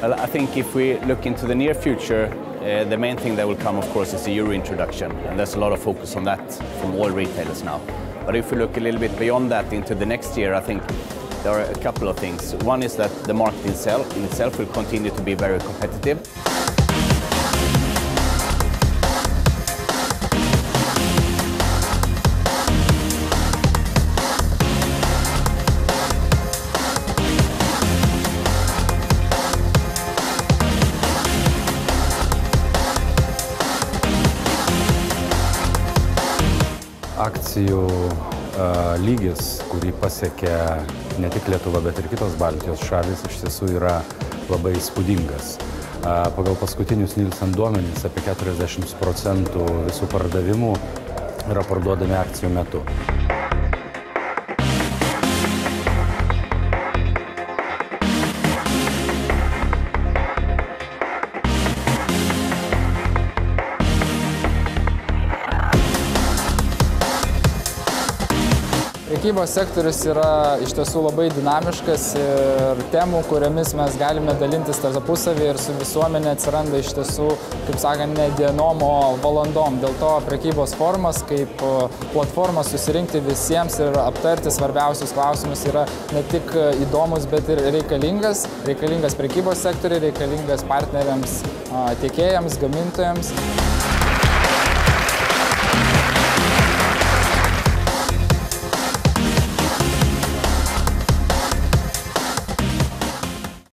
Well, I think if we look into the near future, the main thing that will come, of course, is the Euro introduction, and there's a lot of focus on that from all retailers now. But if we look a little bit beyond that into the next year, I think there are a couple of things. One is that the market in itself will continue to be very competitive. Akcijų lygis, kurį pasiekė ne tik Lietuva, bet ir kitos Baltijos šalys, iš tiesų yra labai įspūdingas. Pagal paskutinius Nielsen duomenys apie 40% visų pardavimų yra parduodami akcijų metu. Prekybos sektorius yra iš tiesų labai dinamiškas ir temų, kuriamis mes galime dalintis tarpusavį ir su visuomenė atsiranda iš tiesų, kaip sakant, ne dienom, o valandom. Dėl to prekybos forumas kaip platforma susirinkti visiems ir aptarti svarbiausius klausimus yra ne tik įdomus, bet ir reikalingas prekybos sektoriui, reikalingas partneriams, tiekėjams, gamintojams.